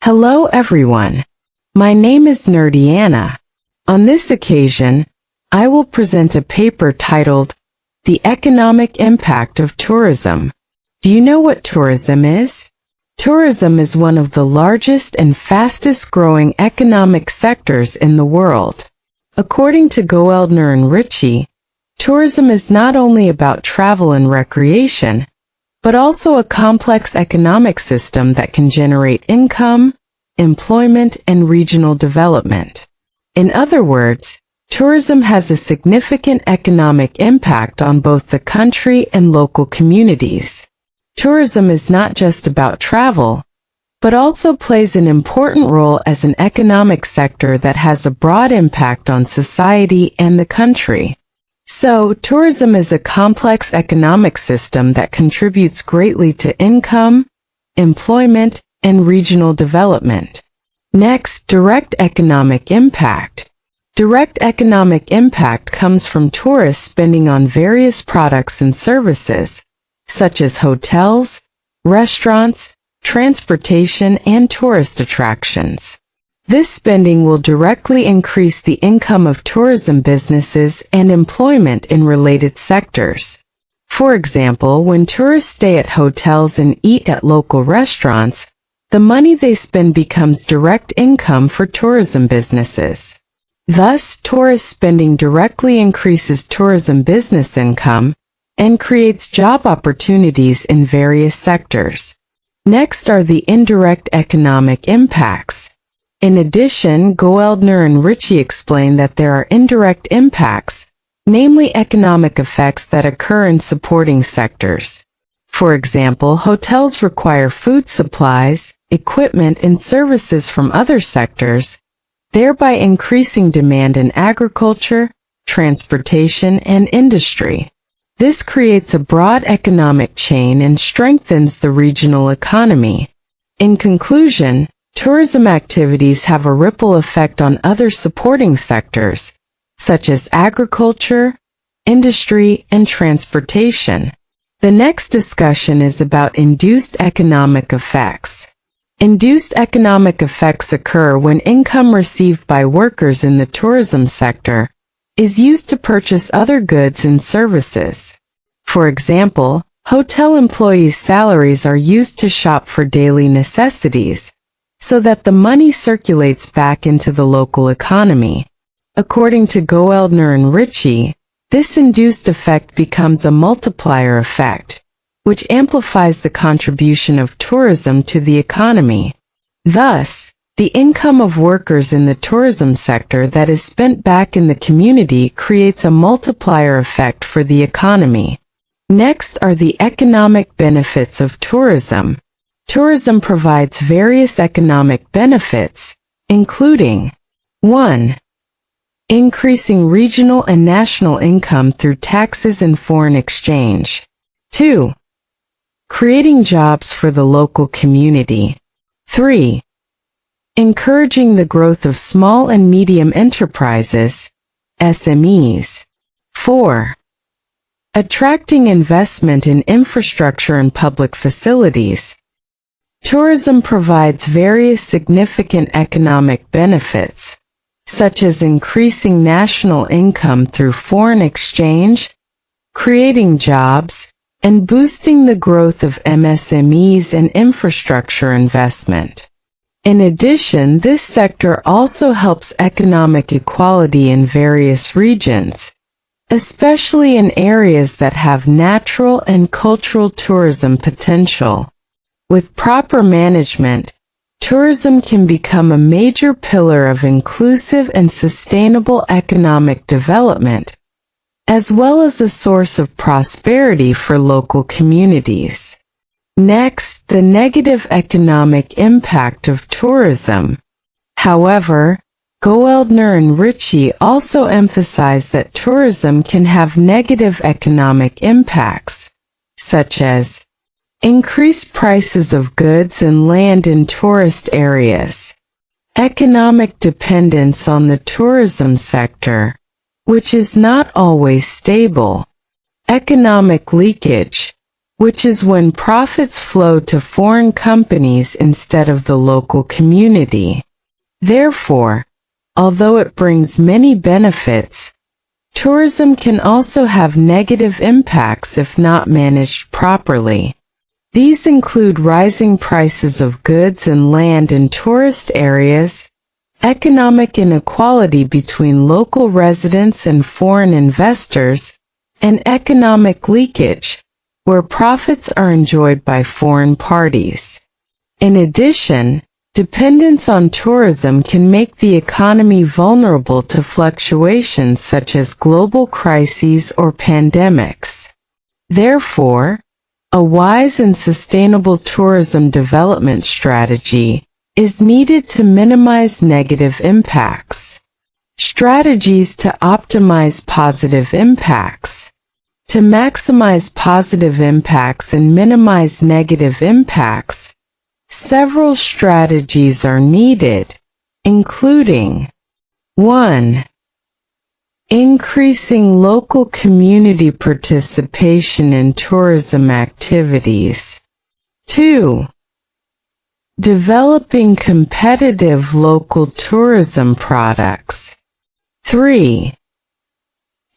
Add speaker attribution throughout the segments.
Speaker 1: Hello everyone. My name is Nurdiana. On this occasion, I will present a paper titled, The Economic Impact of Tourism. Do you know what tourism is? Tourism is one of the largest and fastest growing economic sectors in the world. According to Goeldner and Ritchie, tourism is not only about travel and recreation, but also a complex economic system that can generate income, employment, and regional development. In other words, tourism has a significant economic impact on both the country and local communities. Tourism is not just about travel, but also plays an important role as an economic sector that has a broad impact on society and the country. So, tourism is a complex economic system that contributes greatly to income, employment, and regional development. Next, direct economic impact. Direct economic impact comes from tourists spending on various products and services, such as hotels, restaurants, transportation, and tourist attractions. This spending will directly increase the income of tourism businesses and employment in related sectors. For example, when tourists stay at hotels and eat at local restaurants, the money they spend becomes direct income for tourism businesses. Thus, tourist spending directly increases tourism business income and creates job opportunities in various sectors. Next are the indirect economic impacts. In addition, Goeldner and Ritchie explain that there are indirect impacts, namely economic effects that occur in supporting sectors. For example, hotels require food supplies, equipment, and services from other sectors, thereby increasing demand in agriculture, transportation, and industry. This creates a broad economic chain and strengthens the regional economy. In conclusion, tourism activities have a ripple effect on other supporting sectors, such as agriculture, industry, and transportation. The next discussion is about induced economic effects. Induced economic effects occur when income received by workers in the tourism sector is used to purchase other goods and services. For example, hotel employees' salaries are used to shop for daily necessities, so that the money circulates back into the local economy. According to Goeldner and Ritchie, this induced effect becomes a multiplier effect, which amplifies the contribution of tourism to the economy. Thus, the income of workers in the tourism sector that is spent back in the community creates a multiplier effect for the economy. Next are the economic benefits of tourism. Tourism provides various economic benefits, including 1. Increasing regional and national income through taxes and foreign exchange. 2. Creating jobs for the local community. 3. Encouraging the growth of small and medium enterprises, SMEs. 4. Attracting investment in infrastructure and public facilities. Tourism provides various significant economic benefits, such as increasing national income through foreign exchange, creating jobs, and boosting the growth of MSMEs and infrastructure investment. In addition, this sector also helps economic equality in various regions, especially in areas that have natural and cultural tourism potential. With proper management, tourism can become a major pillar of inclusive and sustainable economic development, as well as a source of prosperity for local communities. Next, the negative economic impact of tourism. However, Goeldner and Ritchie also emphasize that tourism can have negative economic impacts, such as increased prices of goods and land in tourist areas, economic dependence on the tourism sector, which is not always stable, economic leakage, which is when profits flow to foreign companies instead of the local community. Therefore, although it brings many benefits, tourism can also have negative impacts if not managed properly. These include rising prices of goods and land in tourist areas, economic inequality between local residents and foreign investors, and economic leakage, where profits are enjoyed by foreign parties. In addition, dependence on tourism can make the economy vulnerable to fluctuations such as global crises or pandemics. Therefore, a wise and sustainable tourism development strategy is needed to minimize negative impacts. Strategies to optimize positive impacts. To maximize positive impacts and minimize negative impacts, several strategies are needed, including 1. Increasing local community participation in tourism activities. 2. Developing competitive local tourism products. 3.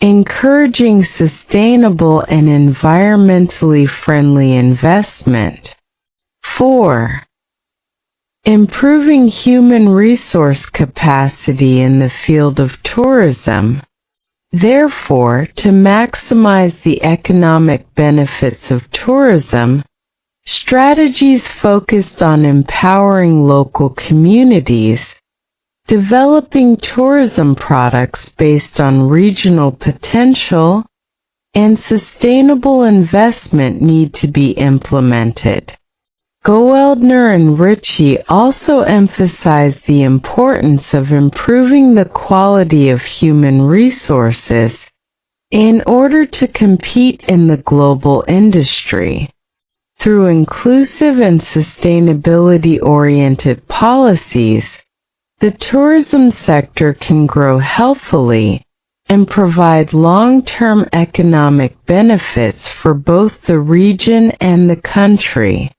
Speaker 1: Encouraging sustainable and environmentally friendly investment. 4. Improving human resource capacity in the field of tourism. Therefore, to maximize the economic benefits of tourism, strategies focused on empowering local communities, developing tourism products based on regional potential, and sustainable investment need to be implemented. Goeldner and Ritchie also emphasize the importance of improving the quality of human resources in order to compete in the global industry. Through inclusive and sustainability-oriented policies, the tourism sector can grow healthily and provide long-term economic benefits for both the region and the country.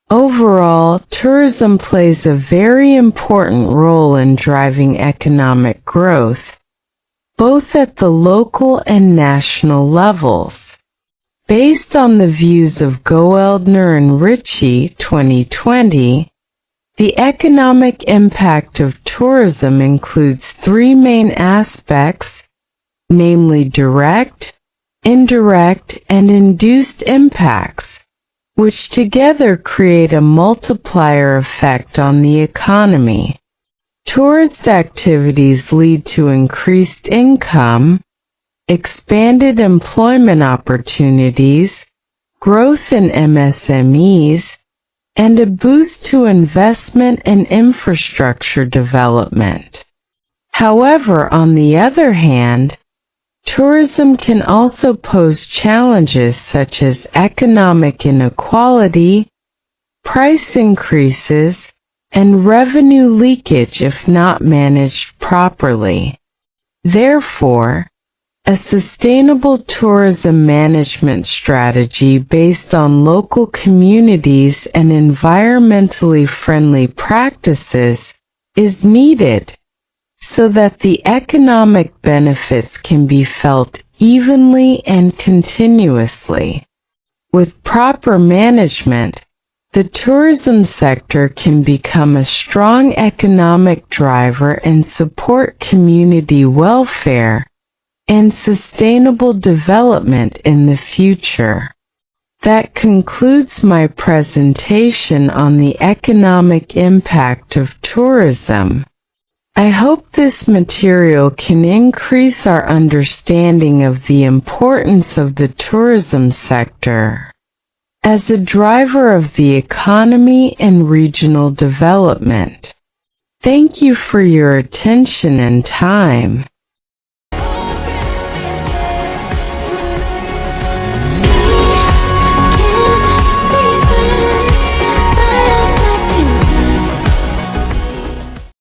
Speaker 1: Overall, tourism plays a very important role in driving economic growth, both at the local and national levels. Based on the views of Goeldner and Ritchie, 2020, the economic impact of tourism includes three main aspects, namely direct, indirect, and induced impacts, which together create a multiplier effect on the economy. Tourist activities lead to increased income, expanded employment opportunities, growth in MSMEs, and a boost to investment and infrastructure development. However, on the other hand, tourism can also pose challenges such as economic inequality, price increases, and revenue leakage if not managed properly. Therefore, a sustainable tourism management strategy based on local communities and environmentally friendly practices is needed, so that the economic benefits can be felt evenly and continuously. With proper management, the tourism sector can become a strong economic driver and support community welfare and sustainable development in the future. That concludes my presentation on the economic impact of tourism. I hope this material can increase our understanding of the importance of the tourism sector as a driver of the economy and regional development. Thank you for your attention and time.